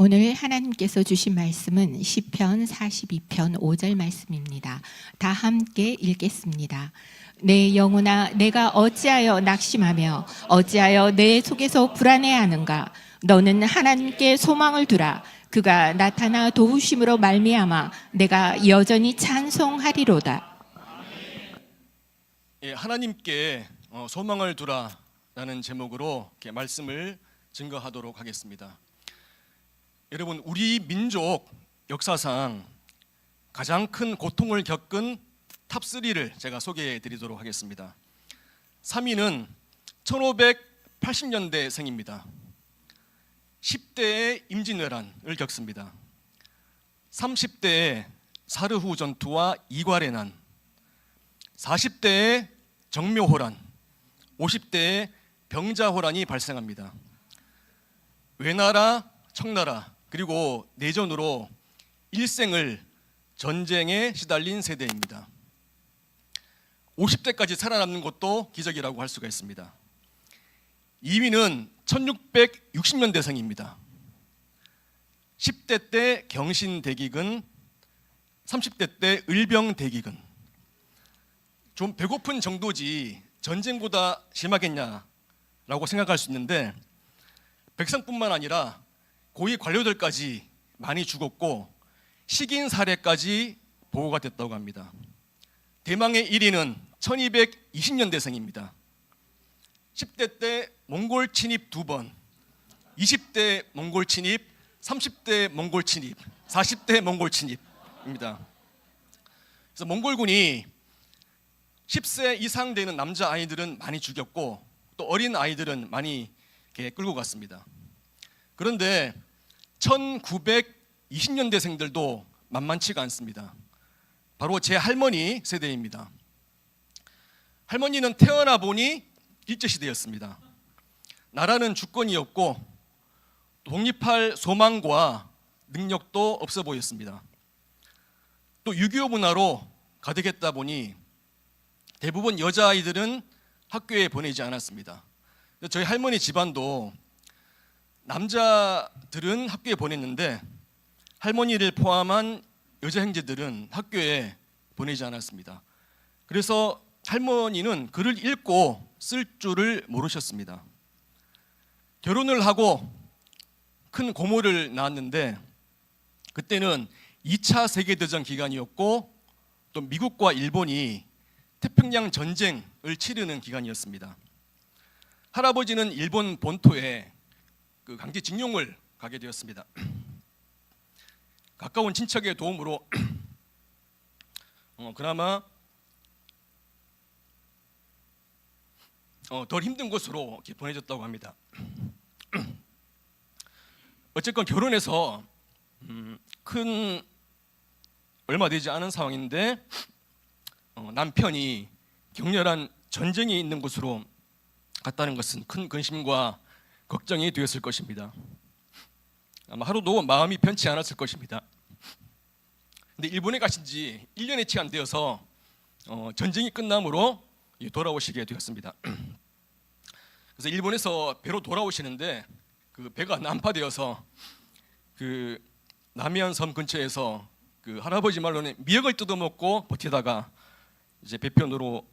오늘 하나님께서 주신 말씀은 시편 42편 5절 말씀입니다. 다 함께 읽겠습니다. 내 영혼아, 내가 어찌하여 낙심하며 어찌하여 내 속에서 불안해하는가? 너는 하나님께 소망을 두라. 그가 나타나 도우심으로 말미암아 내가 여전히 찬송하리로다. 하나님께 소망을 두라라는 제목으로 이렇게 말씀을 증거하도록 하겠습니다. 여러분, 우리 민족 역사상 가장 큰 고통을 겪은 탑3를 제가 소개해 드리도록 하겠습니다. 3위는 1580년대생입니다. 10대에 임진왜란을 겪습니다. 30대에 사르후 전투와 이괄의 난, 40대에 정묘호란, 50대에 병자호란이 발생합니다. 외나라, 청나라, 그리고 내전으로 일생을 전쟁에 시달린 세대입니다. 50대까지 살아남는 것도 기적이라고 할 수가 있습니다. 2위는 1660년대생입니다. 10대 때 경신대기근, 30대 때 을병대기근. 좀 배고픈 정도지 전쟁보다 심하겠냐라고 생각할 수 있는데, 백성뿐만 아니라 고위 관료들까지 많이 죽었고 식인 사례까지 보고가 됐다고 합니다. 대망의 1위는 1220년대생입니다. 10대 때 몽골 침입 2번, 20대 몽골 침입, 30대 몽골 침입, 40대 몽골 침입입니다. 그래서 몽골군이 10세 이상 되는 남자 아이들은 많이 죽였고 또 어린 아이들은 많이 끌고 갔습니다. 그런데 1920년대생들도 만만치가 않습니다. 바로 제 할머니 세대입니다. 할머니는 태어나 보니 일제시대였습니다. 나라는 주권이었고 독립할 소망과 능력도 없어 보였습니다. 또 6.25 문화로 가득했다 보니 대부분 여자아이들은 학교에 보내지 않았습니다. 저희 할머니 집안도 남자들은 학교에 보냈는데 할머니를 포함한 여자 형제들은 학교에 보내지 않았습니다. 그래서 할머니는 글을 읽고 쓸 줄을 모르셨습니다. 결혼을 하고 큰 고모를 낳았는데 그때는 2차 세계대전 기간이었고 또 미국과 일본이 태평양 전쟁을 치르는 기간이었습니다. 할아버지는 일본 본토에 강제징용을 가게 되었습니다. 가까운 친척의 도움으로 그나마 덜 힘든 곳으로 이렇게 보내졌다고 합니다. 어쨌건 결혼해서 큰 얼마 되지 않은 상황인데 남편이 격렬한 전쟁이 있는 곳으로 갔다는 것은 큰 근심과 걱정이 되었을 것입니다. 아마 하루도 마음이 편치 않았을 것입니다. 근데 일본에 가신 지 1년의 채 안 되어서 전쟁이 끝남으로 돌아오시게 되었습니다. 그래서 일본에서 배로 돌아오시는데 그 배가 난파되어서 그 남해안 섬 근처에서 그 할아버지 말로는 미역을 뜯어먹고 버티다가 이제 배편으로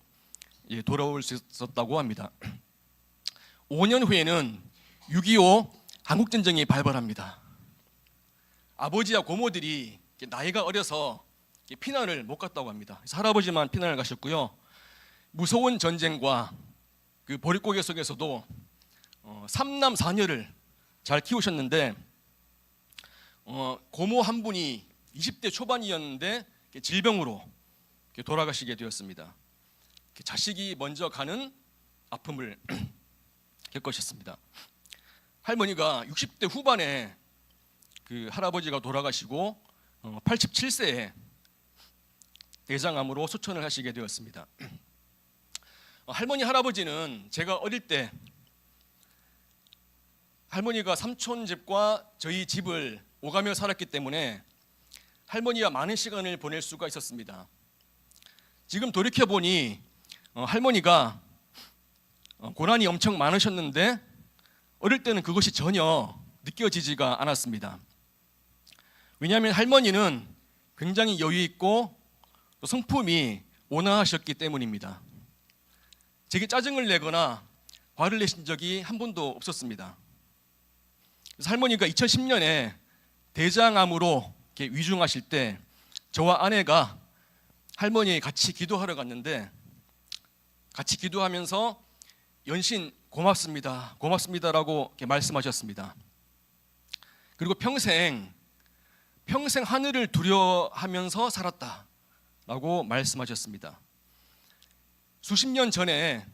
돌아올 수 있었다고 합니다. 5년 후에는 6.25 한국전쟁이 발발합니다. 아버지와 고모들이 나이가 어려서 피난을 못 갔다고 합니다. 그래서 할아버지만 피난을 가셨고요. 무서운 전쟁과 그 보릿고개 속에서도 3남 4녀를 잘 키우셨는데 고모 한 분이 20대 초반이었는데 질병으로 돌아가시게 되었습니다. 자식이 먼저 가는 아픔을 겪으셨습니다. 할머니가 60대 후반에 그 할아버지가 돌아가시고 87세에 대장암으로 소천을 하시게 되었습니다. 할머니 할아버지는 제가 어릴 때 할머니가 삼촌 집과 저희 집을 오가며 살았기 때문에 할머니와 많은 시간을 보낼 수가 있었습니다. 지금 돌이켜보니 할머니가 고난이 엄청 많으셨는데 어릴 때는 그것이 전혀 느껴지지가 않았습니다. 왜냐하면 할머니는 굉장히 여유 있고 또 성품이 온화하셨기 때문입니다. 제게 짜증을 내거나 화를 내신 적이 한 번도 없었습니다. 그래서 할머니가 2010년에 대장암으로 이렇게 위중하실 때 저와 아내가 할머니 같이 기도하러 갔는데 같이 기도하면서 연신 고맙습니다, 고맙습니다라고 이렇게 말씀하셨습니다. 그리고 평생 하늘을 두려워하면서 살았다라고 말씀하셨습니다. 수십 년 전에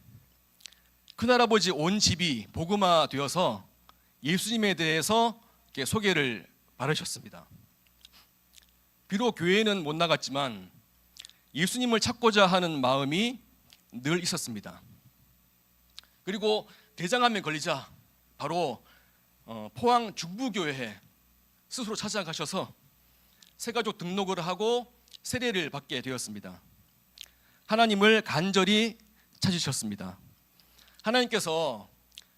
큰할아버지 온 집이 복음화 되어서 예수님에 대해서 이렇게 소개를 바르셨습니다. 비록 교회는 못 나갔지만 예수님을 찾고자 하는 마음이 늘 있었습니다. 그리고 대장암에 걸리자 바로 포항 중부교회에 스스로 찾아가셔서 새가족 등록을 하고 세례를 받게 되었습니다. 하나님을 간절히 찾으셨습니다. 하나님께서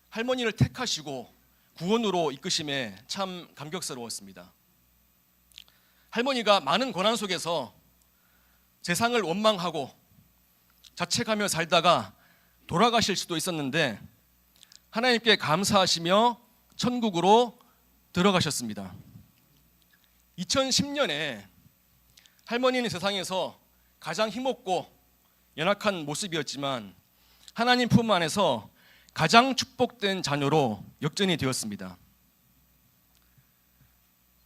할머니를 택하시고 구원으로 이끄심에 참 감격스러웠습니다. 할머니가 많은 고난 속에서 세상을 원망하고 자책하며 살다가 돌아가실 수도 있었는데 하나님께 감사하시며 천국으로 들어가셨습니다. 2010년에 할머니는 세상에서 가장 힘없고 연약한 모습이었지만 하나님 품 안에서 가장 축복된 자녀로 역전이 되었습니다.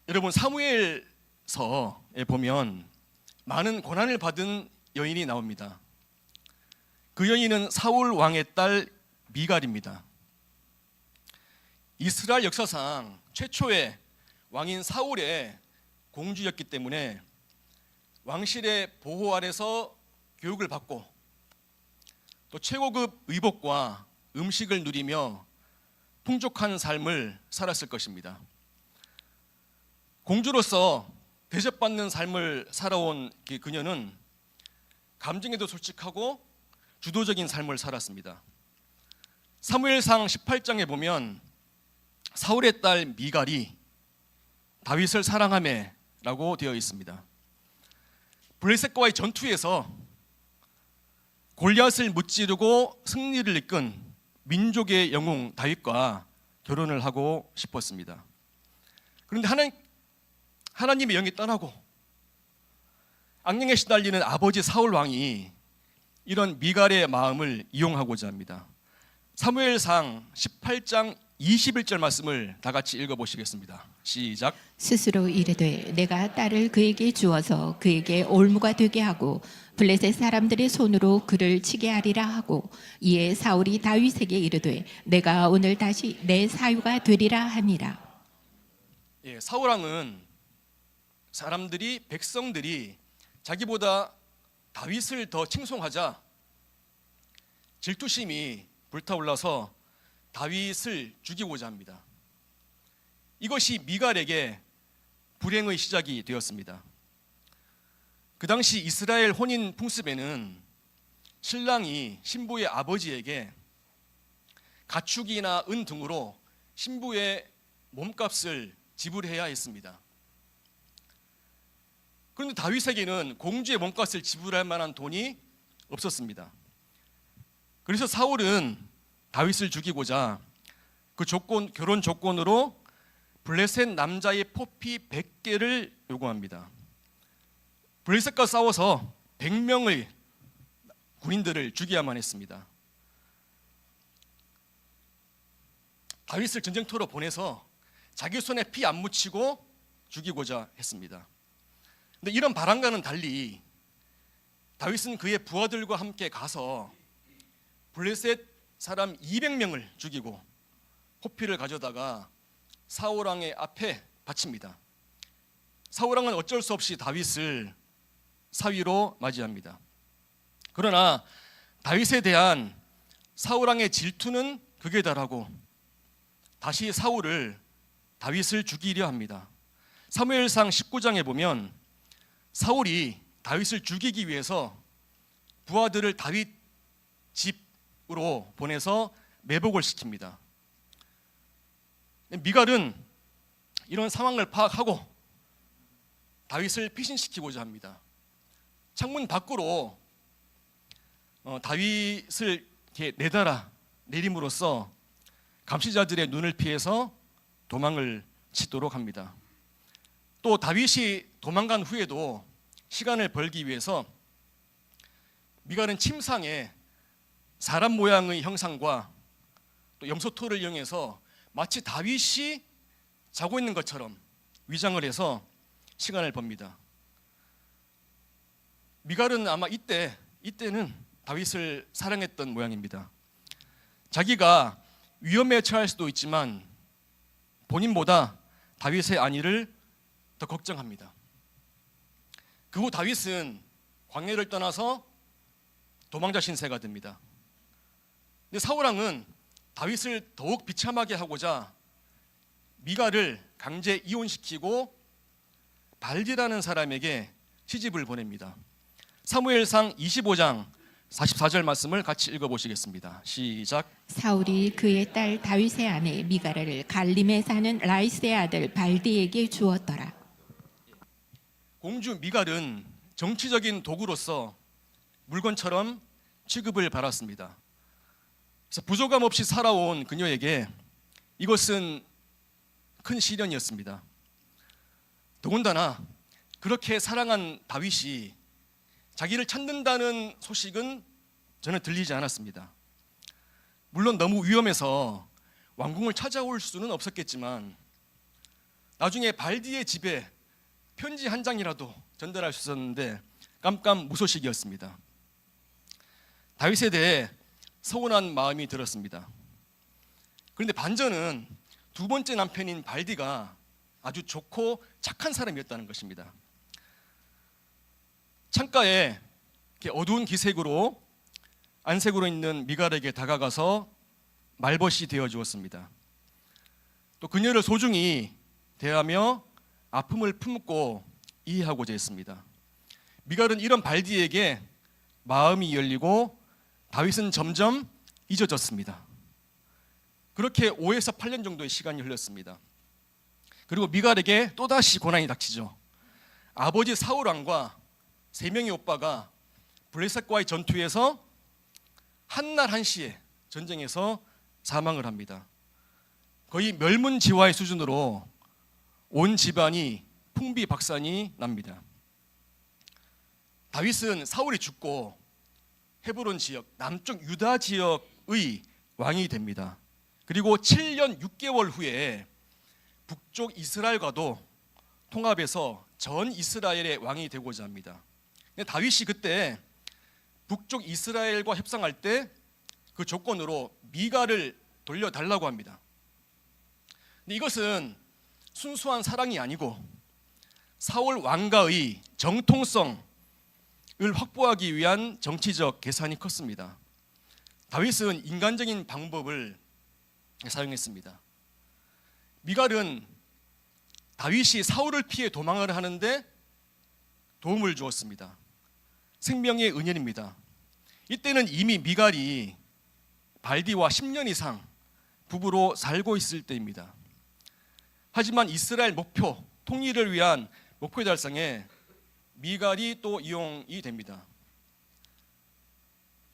여러분, 사무엘서에 보면 많은 고난을 받은 여인이 나옵니다. 그 여인은 사울 왕의 딸 미갈입니다. 이스라엘 역사상 최초의 왕인 사울의 공주였기 때문에 왕실의 보호 아래서 교육을 받고 또 최고급 의복과 음식을 누리며 풍족한 삶을 살았을 것입니다. 공주로서 대접받는 삶을 살아온 그녀는 감정에도 솔직하고 주도적인 삶을 살았습니다. 사무엘상 18장에 보면 사울의 딸 미갈이 다윗을 사랑하매라고 되어 있습니다. 블레셋과의 전투에서 골리앗을 무찌르고 승리를 이끈 민족의 영웅 다윗과 결혼을 하고 싶었습니다. 그런데 하나님의 영이 떠나고 악령에 시달리는 아버지 사울 왕이 이런 미갈의 마음을 이용하고자 합니다. 사무엘상 18장 21절 말씀을 다 같이 읽어보시겠습니다. 시작. 스스로 이르되 내가 딸을 그에게 주어서 그에게 올무가 되게 하고 블레셋 사람들의 손으로 그를 치게 하리라 하고 이에 사울이 다윗에게 이르되 내가 오늘 다시 내 사유가 되리라 하니라. 사울 왕은 백성들이 자기보다 다윗을 더 칭송하자 질투심이 불타올라서 다윗을 죽이고자 합니다. 이것이 미갈에게 불행의 시작이 되었습니다. 그 당시 이스라엘 혼인 풍습에는 신랑이 신부의 아버지에게 가축이나 은 등으로 신부의 몸값을 지불해야 했습니다. 그런데 다윗에게는 공주의 몸값을 지불할 만한 돈이 없었습니다. 그래서 사울은 다윗을 죽이고자 그 결혼 조건으로 블레셋 남자의 포피 100개를 요구합니다. 블레셋과 싸워서 100명의 군인들을 죽여야만 했습니다. 다윗을 전쟁터로 보내서 자기 손에 피 안 묻히고 죽이고자 했습니다. 근데 이런 바람과는 달리 다윗은 그의 부하들과 함께 가서 블레셋 사람 200명을 죽이고 포피를 가져다가 사울왕의 앞에 바칩니다. 사울왕은 어쩔 수 없이 다윗을 사위로 맞이합니다. 그러나 다윗에 대한 사울왕의 질투는 극에 달하고 다시 다윗을 죽이려 합니다. 사무엘상 19장에 보면 사울이 다윗을 죽이기 위해서 부하들을 다윗 집으로 보내서 매복을 시킵니다. 미갈은 이런 상황을 파악하고 다윗을 피신시키고자 합니다. 창문 밖으로 다윗을 이렇게 내달아 내림으로써 감시자들의 눈을 피해서 도망을 치도록 합니다. 또 다윗이 도망간 후에도 시간을 벌기 위해서 미갈은 침상에 사람 모양의 형상과 또 염소토를 이용해서 마치 다윗이 자고 있는 것처럼 위장을 해서 시간을 법니다. 미갈은 아마 이때는 다윗을 사랑했던 모양입니다. 자기가 위험에 처할 수도 있지만 본인보다 다윗의 안위를 더 걱정합니다. 그 후 다윗은 광야를 떠나서 도망자 신세가 됩니다. 근데 사울왕은 다윗을 더욱 비참하게 하고자 미갈을 강제 이혼시키고 발디라는 사람에게 시집을 보냅니다. 사무엘상 25장 44절 말씀을 같이 읽어보시겠습니다. 시작. 사울이 그의 딸 다윗의 아내 미갈을 갈림에 사는 라이스의 아들 발디에게 주었더라. 공주 미갈은 정치적인 도구로서 물건처럼 취급을 받았습니다. 그래서 부족함 없이 살아온 그녀에게 이것은 큰 시련이었습니다. 더군다나 그렇게 사랑한 다윗이 자기를 찾는다는 소식은 저는 들리지 않았습니다. 물론 너무 위험해서 왕궁을 찾아올 수는 없었겠지만 나중에 발디의 집에 편지 한 장이라도 전달할 수 있었는데 깜깜무소식이었습니다. 다윗에 대해 서운한 마음이 들었습니다. 그런데 반전은 두 번째 남편인 발디가 아주 좋고 착한 사람이었다는 것입니다. 창가에 이렇게 어두운 기색으로 안색으로 있는 미갈에게 다가가서 말벗이 되어 주었습니다. 또 그녀를 소중히 대하며 아픔을 품고 이해하고자 했습니다. 미갈은 이런 발디에게 마음이 열리고 다윗은 점점 잊어졌습니다. 그렇게 5에서 8년 정도의 시간이 흘렀습니다. 그리고 미갈에게 또다시 고난이 닥치죠. 아버지 사울왕과 3명의 오빠가 블레셋과의 전투에서 한날 한시에 전쟁에서 사망을 합니다. 거의 멸문지화의 수준으로 온 집안이 풍비박산이 납니다. 다윗은 사울이 죽고 헤브론 지역, 남쪽 유다 지역의 왕이 됩니다. 그리고 7년 6개월 후에 북쪽 이스라엘과도 통합해서 전 이스라엘의 왕이 되고자 합니다. 근데 다윗이 그때 북쪽 이스라엘과 협상할 때 그 조건으로 미갈을 돌려달라고 합니다. 근데 이것은 순수한 사랑이 아니고 사울 왕가의 정통성을 확보하기 위한 정치적 계산이 컸습니다. 다윗은 인간적인 방법을 사용했습니다. 미갈은 다윗이 사울을 피해 도망을 하는데 도움을 주었습니다. 생명의 은연입니다. 이때는 이미 미갈이 발디와 10년 이상 부부로 살고 있을 때입니다. 하지만 이스라엘 목표, 통일을 위한 목표 달성에 미갈이 또 이용이 됩니다.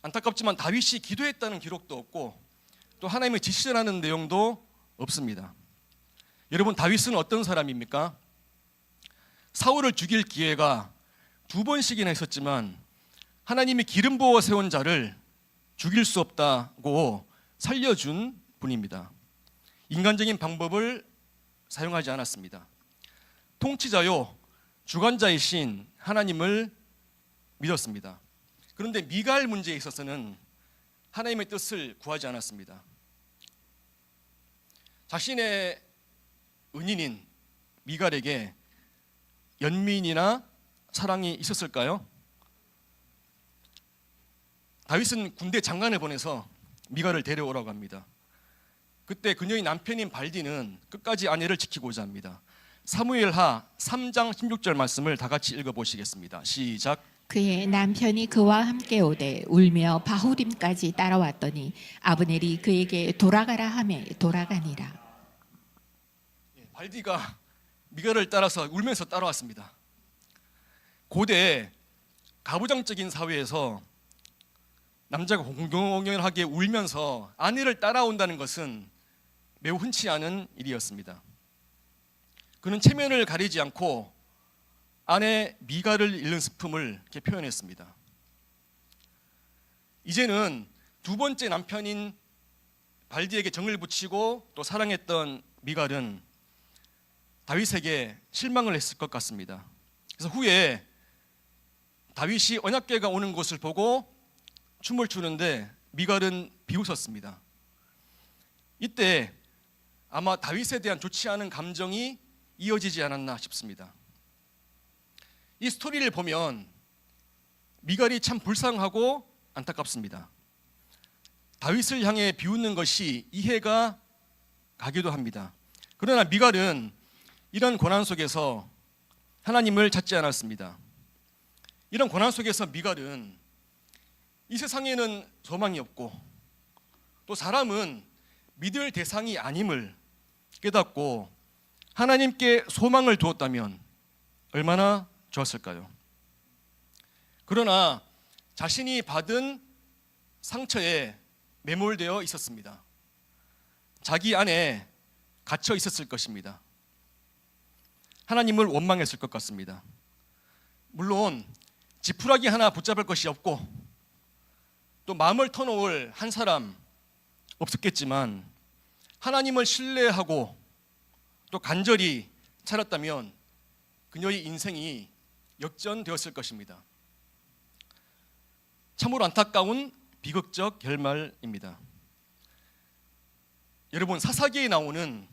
안타깝지만 다윗이 기도했다는 기록도 없고 또 하나님의 지시라는 내용도 없습니다. 여러분, 다윗은 어떤 사람입니까? 사울을 죽일 기회가 2번씩이나 있었지만 하나님이 기름 부어 세운 자를 죽일 수 없다고 살려준 분입니다. 인간적인 방법을 사용하지 않았습니다. 통치자요 주관자이신 하나님을 믿었습니다. 그런데 미갈 문제에 있어서는 하나님의 뜻을 구하지 않았습니다. 자신의 은인인 미갈에게 연민이나 사랑이 있었을까요? 다윗은 군대 장관을 보내서 미갈을 데려오라고 합니다. 그때 그녀의 남편인 발디는 끝까지 아내를 지키고자 합니다. 사무엘하 3장 16절 말씀을 다 같이 읽어보시겠습니다. 시작. 그의 남편이 그와 함께 오되 울며 바후림까지 따라왔더니 아브넬이 그에게 돌아가라 하매 돌아가니라. 발디가 미갈을 따라서 울면서 따라왔습니다. 고대 가부장적인 사회에서 남자가 공공연하게 울면서 아내를 따라온다는 것은 매우 흔치 않은 일이었습니다. 그는 체면을 가리지 않고 아내 미갈을 잃는 슬픔을 이렇게 표현했습니다. 이제는 두 번째 남편인 발디에게 정을 붙이고 또 사랑했던 미갈은 다윗에게 실망을 했을 것 같습니다. 그래서 후에 다윗이 언약궤가 오는 것을 보고 춤을 추는데 미갈은 비웃었습니다. 이때 아마 다윗에 대한 좋지 않은 감정이 이어지지 않았나 싶습니다. 이 스토리를 보면 미갈이 참 불쌍하고 안타깝습니다. 다윗을 향해 비웃는 것이 이해가 가기도 합니다. 그러나 미갈은 이런 고난 속에서 하나님을 찾지 않았습니다. 이런 고난 속에서 미갈은 이 세상에는 소망이 없고 또 사람은 믿을 대상이 아님을 깨닫고 하나님께 소망을 두었다면 얼마나 좋았을까요? 그러나 자신이 받은 상처에 매몰되어 있었습니다. 자기 안에 갇혀 있었을 것입니다. 하나님을 원망했을 것 같습니다. 물론 지푸라기 하나 붙잡을 것이 없고 또 마음을 터놓을 한 사람 없었겠지만 하나님을 신뢰하고 또 간절히 살았다면 그녀의 인생이 역전되었을 것입니다. 참으로 안타까운 비극적 결말입니다. 여러분, 사사기에 나오는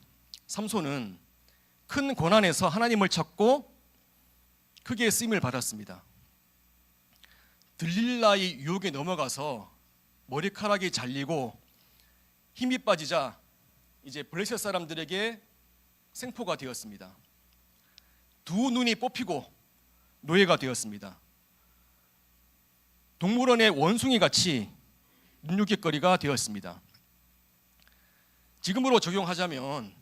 삼손은 큰 고난에서 하나님을 찾고 크게 쓰임을 받았습니다. 들릴라의 유혹에 넘어가서 머리카락이 잘리고 힘이 빠지자 이제 블레셋 사람들에게 생포가 되었습니다. 두 눈이 뽑히고 노예가 되었습니다. 동물원의 원숭이 같이 눈요깃거리가 되었습니다. 지금으로 적용하자면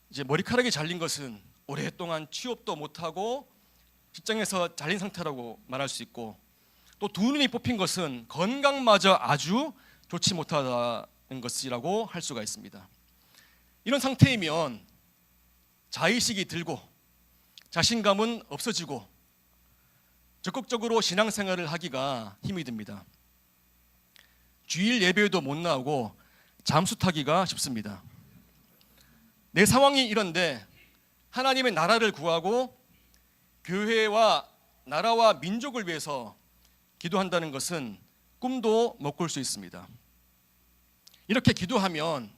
이제 머리카락이 잘린 것은 오랫동안 취업도 못하고 직장에서 잘린 상태라고 말할 수 있고 또 두 눈이 뽑힌 것은 건강마저 아주 좋지 못하다는 것이라고 할 수가 있습니다. 이런 상태이면 자의식이 들고 자신감은 없어지고 적극적으로 신앙생활을 하기가 힘이 듭니다. 주일 예배에도 못 나오고 잠수 타기가 쉽습니다. 내 상황이 이런데 하나님의 나라를 구하고 교회와 나라와 민족을 위해서 기도한다는 것은 꿈도 못 꿀 수 있습니다. 이렇게 기도하면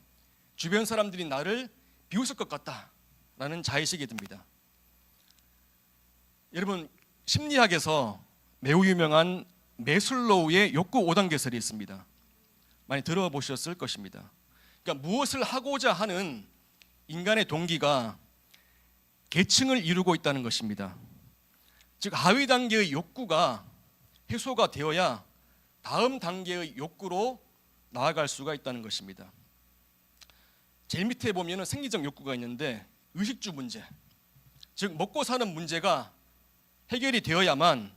주변 사람들이 나를 비웃을 것 같다라는 자의식이 듭니다. 여러분, 심리학에서 매우 유명한 메슬로우의 욕구 5단계설이 있습니다. 많이 들어보셨을 것입니다. 그러니까 무엇을 하고자 하는 인간의 동기가 계층을 이루고 있다는 것입니다. 즉 하위 단계의 욕구가 해소가 되어야 다음 단계의 욕구로 나아갈 수가 있다는 것입니다. 제일 밑에 보면 생리적 욕구가 있는데 의식주 문제, 즉 먹고 사는 문제가 해결이 되어야만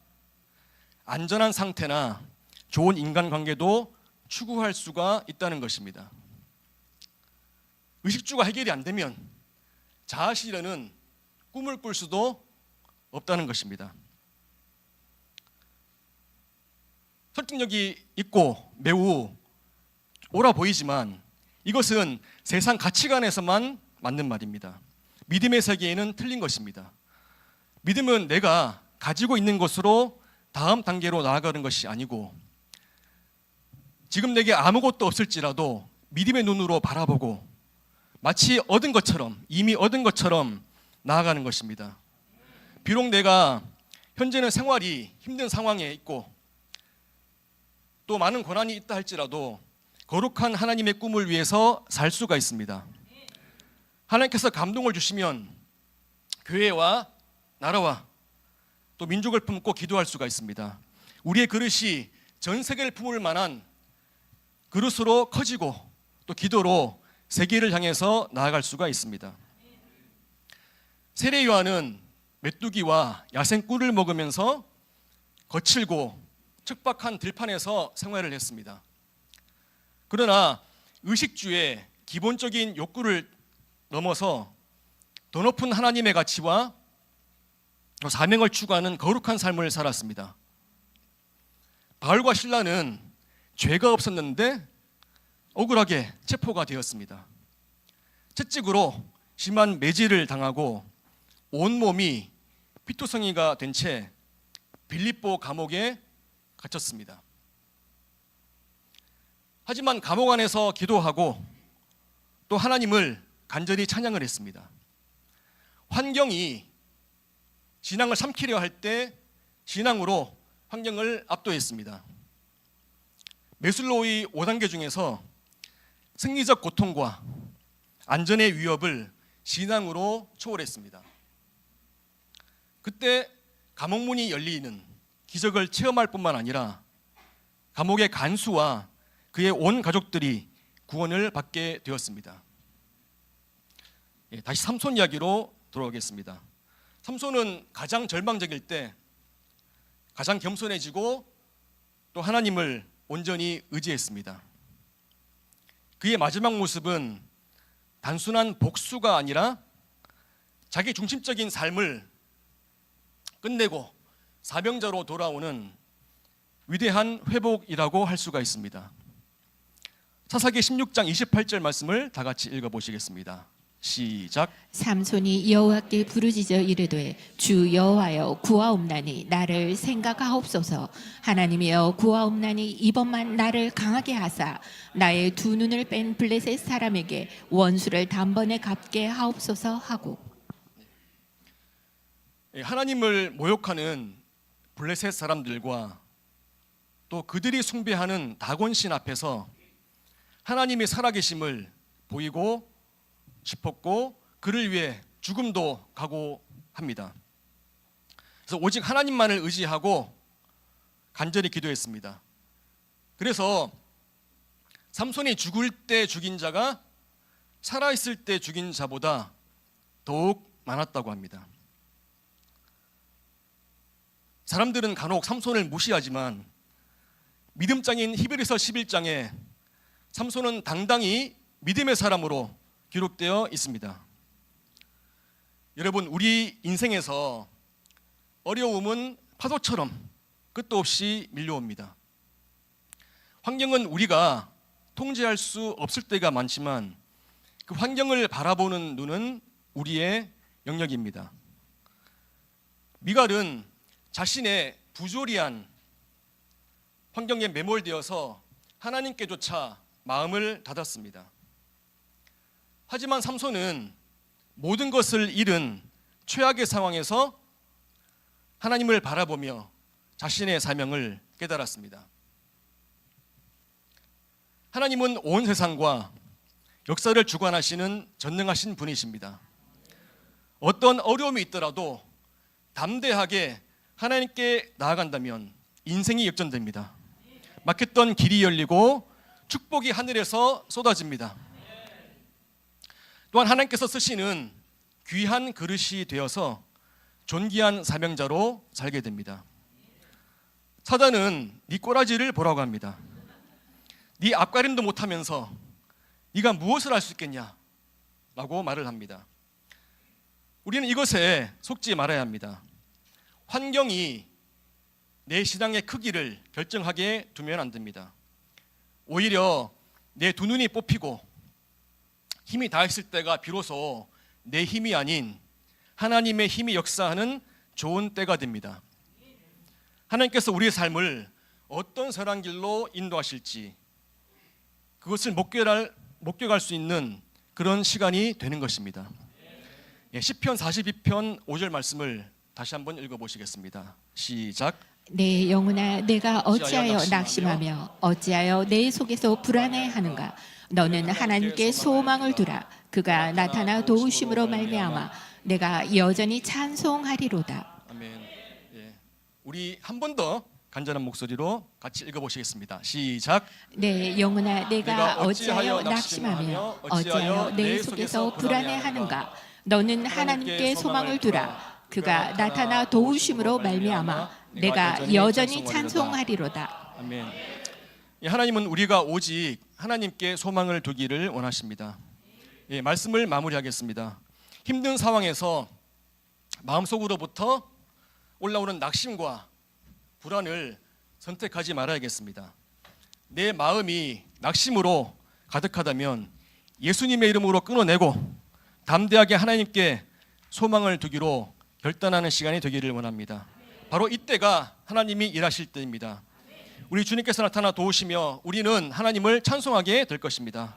안전한 상태나 좋은 인간관계도 추구할 수가 있다는 것입니다. 의식주가 해결이 안 되면 자아 실현은 꿈을 꿀 수도 없다는 것입니다. 설득력이 있고 매우 옳아 보이지만 이것은 세상 가치관에서만 맞는 말입니다. 믿음의 세계에는 틀린 것입니다. 믿음은 내가 가지고 있는 것으로 다음 단계로 나아가는 것이 아니고 지금 내게 아무것도 없을지라도 믿음의 눈으로 바라보고 마치 얻은 것처럼 이미 얻은 것처럼 나아가는 것입니다. 비록 내가 현재는 생활이 힘든 상황에 있고 또 많은 고난이 있다 할지라도 거룩한 하나님의 꿈을 위해서 살 수가 있습니다. 하나님께서 감동을 주시면 교회와 나라와 또 민족을 품고 기도할 수가 있습니다. 우리의 그릇이 전 세계를 품을 만한 그릇으로 커지고 또 기도로 세계를 향해서 나아갈 수가 있습니다. 세례 요한은 메뚜기와 야생꿀을 먹으면서 거칠고 척박한 들판에서 생활을 했습니다. 그러나 의식주의 기본적인 욕구를 넘어서 더 높은 하나님의 가치와 사명을 추구하는 거룩한 삶을 살았습니다. 바울과 실라는 죄가 없었는데 억울하게 체포가 되었습니다. 채찍으로 심한 매질을 당하고 온몸이 피투성이가 된 채 빌립보 감옥에 갇혔습니다. 하지만 감옥 안에서 기도하고 또 하나님을 간절히 찬양을 했습니다. 환경이 신앙을 삼키려 할 때 신앙으로 환경을 압도했습니다. 메슬로우의 5단계 중에서 생리적 고통과 안전의 위협을 신앙으로 초월했습니다. 그때 감옥문이 열리는 기적을 체험할 뿐만 아니라 감옥의 간수와 그의 온 가족들이 구원을 받게 되었습니다. 다시 삼손 이야기로 돌아오겠습니다. 삼손은 가장 절망적일 때 가장 겸손해지고 또 하나님을 온전히 의지했습니다. 그의 마지막 모습은 단순한 복수가 아니라 자기 중심적인 삶을 끝내고 사명자로 돌아오는 위대한 회복이라고 할 수가 있습니다. 사사기 16장 28절 말씀을 다 같이 읽어보시겠습니다. 시작. 삼손이 여호와께 부르짖어 이르되 주 여호와여 구하옵나니 나를 생각하옵소서. 하나님이여 구하옵나니 이번만 나를 강하게 하사 나의 두 눈을 뺀 블레셋 사람에게 원수를 단번에 갚게 하옵소서 하고. 하나님을 모욕하는 블레셋 사람들과 또 그들이 숭배하는 다곤신 앞에서 하나님의 살아계심을 보이고 싶었고 그를 위해 죽음도 각오합니다. 그래서 오직 하나님만을 의지하고 간절히 기도했습니다. 그래서 삼손이 죽을 때 죽인 자가 살아있을 때 죽인 자보다 더욱 많았다고 합니다. 사람들은 간혹 삼손을 무시하지만 믿음장인 히브리서 11장에 삼손은 당당히 믿음의 사람으로 기록되어 있습니다. 여러분, 우리 인생에서 어려움은 파도처럼 끝도 없이 밀려옵니다. 환경은 우리가 통제할 수 없을 때가 많지만 그 환경을 바라보는 눈은 우리의 영역입니다. 미갈은 자신의 부조리한 환경에 매몰되어서 하나님께조차 마음을 닫았습니다. 하지만 삼손은 모든 것을 잃은 최악의 상황에서 하나님을 바라보며 자신의 사명을 깨달았습니다. 하나님은 온 세상과 역사를 주관하시는 전능하신 분이십니다. 어떤 어려움이 있더라도 담대하게 하나님께 나아간다면 인생이 역전됩니다. 막혔던 길이 열리고 축복이 하늘에서 쏟아집니다. 또한 하나님께서 쓰시는 귀한 그릇이 되어서 존귀한 사명자로 살게 됩니다. 사단은 네 꼬라지를 보라고 합니다. 네 앞가림도 못하면서 네가 무엇을 할 수 있겠냐 라고 말을 합니다. 우리는 이것에 속지 말아야 합니다. 환경이 내 신앙의 크기를 결정하게 두면 안 됩니다. 오히려 내 두 눈이 뽑히고 힘이 다했을 때가 비로소 내 힘이 아닌 하나님의 힘이 역사하는 좋은 때가 됩니다. 하나님께서 우리의 삶을 어떤 선한 길로 인도하실지 그것을 목격할 수 있는 그런 시간이 되는 것입니다. 시편 42편 5절 말씀을 다시 한번 읽어보시겠습니다. 시작. 내 영혼아 내가 어찌하여 낙심하며 어찌하여 내 속에서 불안해하는가. 너는 하나님께 소망을 두라. 그가 나타나 도우심으로 말미암아 내가 여전히 찬송하리로다. 아멘. 우리 한 번 더 간절한 목소리로 같이 읽어보시겠습니다. 시작. 내 영혼아 내가 어찌하여 낙심하며 어찌하여 내 속에서 불안해하는가. 너는 하나님께 소망을 두라. 그가 나타나 도우심으로 말미암아 내가 여전히 찬송하리로다. 아멘. 예, 하나님은 우리가 오직 하나님께 소망을 두기를 원하십니다. 예, 말씀을 마무리하겠습니다. 힘든 상황에서 마음속으로부터 올라오는 낙심과 불안을 선택하지 말아야겠습니다. 내 마음이 낙심으로 가득하다면 예수님의 이름으로 끊어내고 담대하게 하나님께 소망을 두기로 결단하는 시간이 되기를 원합니다. 바로 이때가 하나님이 일하실 때입니다. 우리 주님께서 나타나 도우시며 우리는 하나님을 찬송하게 될 것입니다.